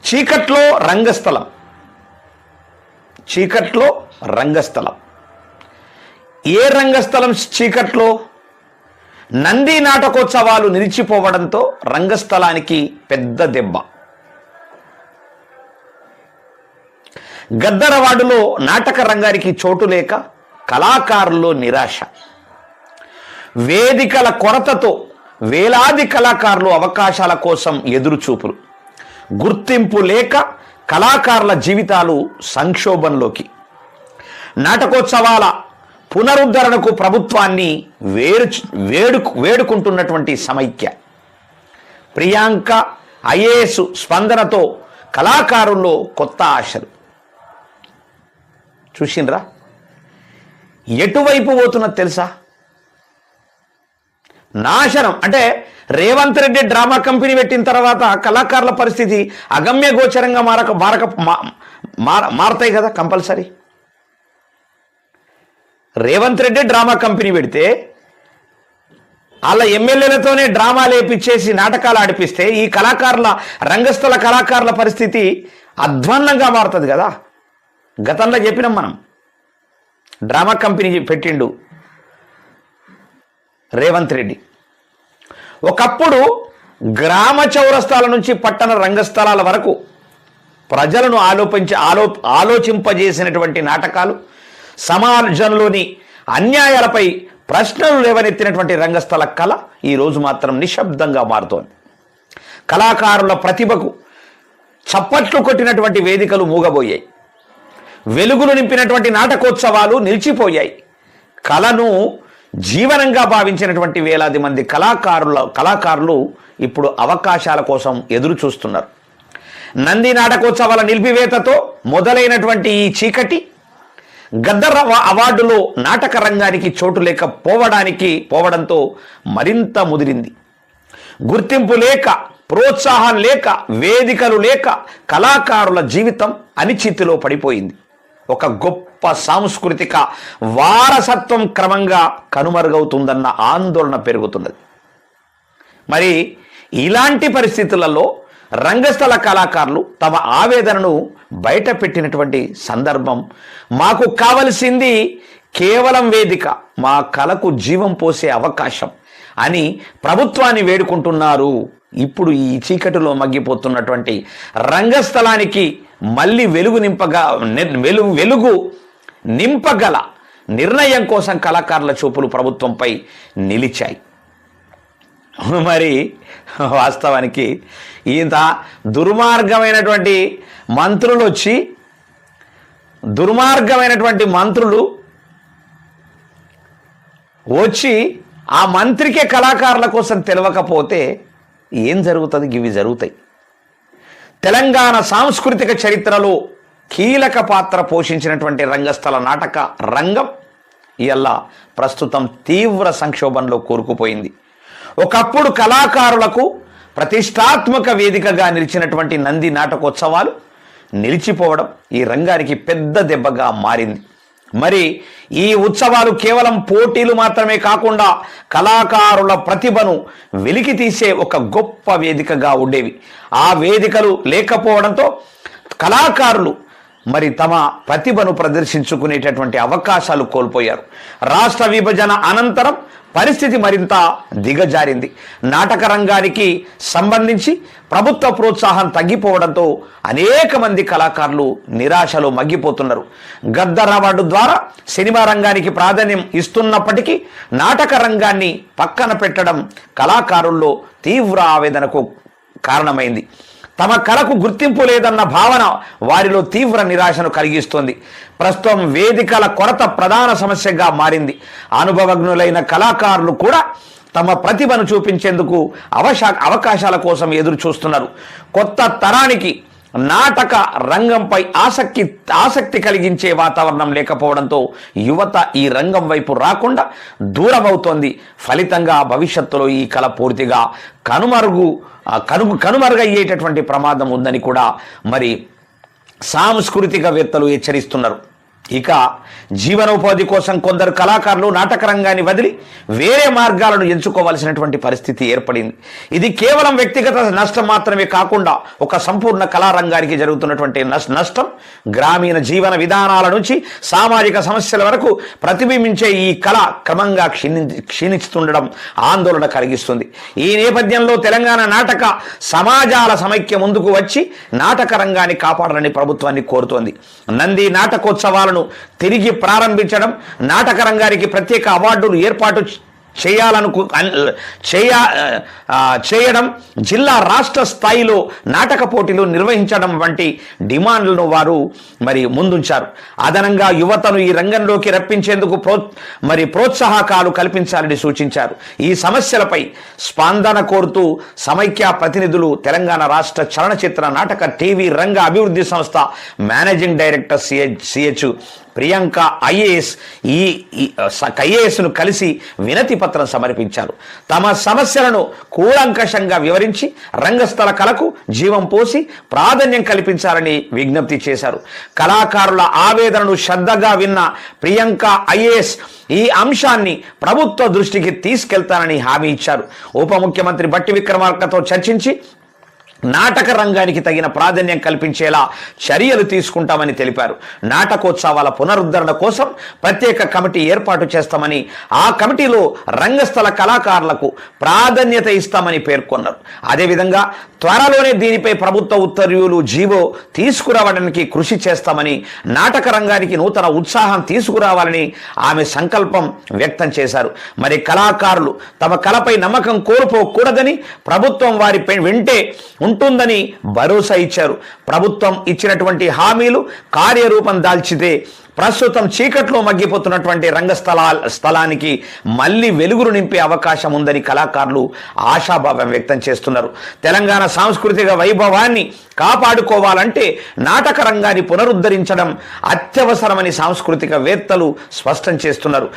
చీకట్లో రంగస్థలం. చీకట్లో రంగస్థలం. ఏ రంగస్థలం చీకట్లో? నంది నాటకోత్సవాలు నిలిచిపోవడంతో రంగస్థలానికి పెద్ద దెబ్బ. గద్దరవాడులో నాటక రంగానికి చోటు లేక కళాకారుల్లో నిరాశ. వేదికల కొరతతో వేలాది కళాకారులు అవకాశాల కోసం ఎదురుచూపులు. గుర్తింపు లేక కళాకారుల జీవితాలు సంక్షోభంలోకి. నాటకోత్సవాల పునరుద్ధరణకు ప్రభుత్వాన్ని వేడుకుంటున్నటువంటి సమైక్య. ప్రియాంక ఐఏఎస్ స్పందనతో కళాకారుల్లో కొత్త ఆశలు. చూసిండ్రా ఎటువైపు పోతున్నది తెలుసా? నాశనం. అంటే రేవంత్ రెడ్డి డ్రామా కంపెనీ పెట్టిన తర్వాత కళాకారుల పరిస్థితి అగమ్య గోచరంగా మారతాయి కదా compulsory. Revanth Reddy drama company పెడితే వాళ్ళ ఎమ్మెల్యేలతోనే డ్రామాలు వేపించేసి నాటకాలు ఆడిపిస్తే ఈ కళాకారుల రంగస్థల కళాకారుల పరిస్థితి అధ్వాన్నంగా మారుతుంది కదా. గతంలో చెప్పినాం మనం, డ్రామా కంపెనీ పెట్టిండు రేవంత్ రెడ్డి. ఒకప్పుడు గ్రామ చౌరస్తాల నుంచి పట్టణ రంగస్థలాల వరకు ప్రజలను ఆలోచింపజేసినటువంటి నాటకాలు, సమాజంలోని అన్యాయాలపై ప్రశ్నలు లేవనెత్తినటువంటి రంగస్థల కళ ఈరోజు మాత్రం నిశ్శబ్దంగా మారుతోంది. కళాకారుల ప్రతిభకు చప్పట్లు కొట్టినటువంటి వేదికలు మూగబోయాయి. వెలుగులు నింపినటువంటి నాటకోత్సవాలు నిలిచిపోయాయి. కళను జీవనంగా భావించినటువంటి వేలాది మంది కళాకారులు ఇప్పుడు అవకాశాల కోసం ఎదురు చూస్తున్నారు. నంది నాటకోత్సవాల నిలిపివేతతో మొదలైనటువంటి ఈ చీకటి గద్దర్ అవార్డులో నాటక రంగానికి చోటు పోవడంతో మరింత ముదిరింది. గుర్తింపు లేక, ప్రోత్సాహం లేక, వేదికలు లేక కళాకారుల జీవితం అనిశ్చితిలో పడిపోయింది. ఒక గొప్ప సాంస్కృతిక వారసత్వం క్రమంగా కనుమరుగవుతుందన్న ఆందోళన పెరుగుతున్నది. మరి ఇలాంటి పరిస్థితులలో రంగస్థల కళాకారులు తమ ఆవేదనను బయట పెట్టినటువంటి సందర్భం. మాకు కావలసింది కేవలం వేదిక, మా కళకు జీవం పోసే అవకాశం అని ప్రభుత్వాన్ని వేడుకుంటున్నారు. ఇప్పుడు ఈ చీకటిలో మగ్గిపోతున్నటువంటి రంగస్థలానికి మళ్ళీ వెలుగు నింపగల నిర్ణయం కోసం కళాకారుల చూపులు ప్రభుత్వంపై నిలిచాయి. మరి వాస్తవానికి ఇంత దుర్మార్గమైనటువంటి మంత్రులు వచ్చి ఆ మంత్రికే కళాకారుల కోసం తెలవకపోతే ఏం జరుగుతుంది? ఇవి జరుగుతాయి. తెలంగాణ సాంస్కృతిక చరిత్రలో కీలక పాత్ర పోషించినటువంటి రంగస్థల నాటక రంగం ఇవాళ ప్రస్తుతం తీవ్ర సంక్షోభంలో కూరుకుపోయింది. ఒకప్పుడు కళాకారులకు ప్రతిష్టాత్మక వేదికగా నిలిచినటువంటి నంది నాటకోత్సవాలు నిలిచిపోవడం ఈ రంగానికి పెద్ద దెబ్బగా మారింది. మరి ఈ ఉత్సవాలు కేవలం పోటీలు మాత్రమే కాకుండా కళాకారుల ప్రతిభను వెలికి తీసే ఒక గొప్ప వేదికగా ఉండేవి. ఆ వేదికలు లేకపోవడంతో కళాకారులు మరి తమ ప్రతిభను ప్రదర్శించుకునేటటువంటి అవకాశాలు కోల్పోయారు. రాష్ట్ర విభజన అనంతరం పరిస్థితి మరింత దిగజారింది. నాటక రంగానికి సంబంధించి ప్రభుత్వ ప్రోత్సాహం తగ్గిపోవడంతో అనేక మంది కళాకారులు నిరాశలో మగ్గిపోతున్నారు. గద్దర్ అవార్డు ద్వారా సినిమా రంగానికి ప్రాధాన్యం ఇస్తున్నప్పటికీ నాటక రంగాన్ని పక్కన పెట్టడం కళాకారుల్లో తీవ్ర ఆవేదనకు కారణమైంది. తమ కళకు గుర్తింపు లేదన్న భావన వారిలో తీవ్ర నిరాశను కలిగిస్తోంది. ప్రస్తుతం వేదికల కొరత ప్రధాన సమస్యగా మారింది. అనుభవజ్ఞులైన కళాకారులు కూడా తమ ప్రతిభను చూపించేందుకు అవకాశాల కోసం ఎదురు చూస్తున్నారు. కొత్త తరానికి నాటక రంగంపై ఆసక్తి కలిగించే వాతావరణం లేకపోవడంతో యువత ఈ రంగం వైపు రాకుండా దూరమవుతోంది. ఫలితంగా భవిష్యత్తులో ఈ కళ పూర్తిగా కనుమరుగయ్యేటటువంటి ప్రమాదం ఉందని కూడా మరి సాంస్కృతికవేత్తలు హెచ్చరిస్తున్నారు. ఇక జీవనోపాధి కోసం కొందరు కళాకారులు నాటక రంగాన్ని వదిలి వేరే మార్గాలను ఎంచుకోవాల్సినటువంటి పరిస్థితి ఏర్పడింది. ఇది కేవలం వ్యక్తిగత నష్టం మాత్రమే కాకుండా ఒక సంపూర్ణ కళారంగానికి జరుగుతున్నటువంటి నష్టం గ్రామీణ జీవన విధానాల నుంచి సామాజిక సమస్యల వరకు ప్రతిబింబించే ఈ కళ క్రమంగా క్షీణిస్తుండడం ఆందోళన కలిగిస్తుంది. ఈ నేపథ్యంలో తెలంగాణ నాటక సమాజాల సమైక్య ముందుకు వచ్చి నాటక రంగాన్ని కాపాడాలని ప్రభుత్వాన్ని కోరుతోంది. నంది నాటకోత్సవాలను తిరిగి ప్రారంభించడం, నాటక రంగానికి ప్రత్యేక అవార్డులు ఏర్పాటు చేయడం, జిల్లా రాష్ట్ర స్థాయిలో నాటక పోటీలు నిర్వహించడం వంటి డిమాండ్లను వారు ముందుంచారు. అదనంగా యువతను ఈ రంగంలోకి రప్పించేందుకు ప్రోత్సాహకాలు కల్పించాలని సూచించారు. ఈ సమస్యలపై స్పందన కోరుతూ సమైక్య ప్రతినిధులు తెలంగాణ రాష్ట్ర చలనచిత్ర నాటక టీవీ రంగ అభివృద్ధి సంస్థ మేనేజింగ్ డైరెక్టర్ సిహెచ్ ప్రియాంక ఐఏఎస్ను కలిసి వినతి పత్రం సమర్పించారు. తమ సమస్యలను కూలంకషంగా వివరించి రంగస్థల కళకు జీవం పోసి ప్రాధాన్యం కల్పించాలని విజ్ఞప్తి చేశారు. కళాకారుల ఆవేదనను శ్రద్ధగా విన్న ప్రియాంక ఐఏఎస్ ఈ అంశాన్ని ప్రభుత్వ దృష్టికి తీసుకెళ్తానని హామీ ఇచ్చారు. ఉప ముఖ్యమంత్రి బట్టి విక్రమార్కతో చర్చించి నాటక రంగానికి తగిన ప్రాధాన్యం కల్పించేలా చర్యలు తీసుకుంటామని తెలిపారు. నాటకోత్సవాల పునరుద్ధరణ కోసం ప్రత్యేక కమిటీ ఏర్పాటు చేస్తామని, ఆ కమిటీలో రంగస్థల కళాకారులకు ప్రాధాన్యత ఇస్తామని పేర్కొన్నారు. అదేవిధంగా త్వరలోనే దీనిపై ప్రభుత్వ ఉత్తర్వులు జీవో తీసుకురావడానికి కృషి చేస్తామని, నాటక రంగానికి నూతన ఉత్సాహం తీసుకురావాలని ఆమె సంకల్పం వ్యక్తం చేశారు. కళాకారులు తమ కళపై నమ్మకం కోల్పోకూడదని, ప్రభుత్వం వారి వెంటే ఉంటుందని భరోసా ఇచ్చారు. ప్రభుత్వం ఇచ్చినటువంటి హామీలు కార్యరూపం దాల్చితే ప్రస్తుతం చీకట్లో మగ్గిపోతున్నటువంటి స్థలానికి మళ్ళీ వెలుగురు నింపే అవకాశం ఉందని కళాకారులు ఆశాభావం వ్యక్తం చేస్తున్నారు. తెలంగాణ సాంస్కృతిక వైభవాన్ని కాపాడుకోవాలంటే నాటక రంగాన్ని పునరుద్ధరించడం అత్యవసరమని సాంస్కృతిక వేత్తలు స్పష్టం చేస్తున్నారు.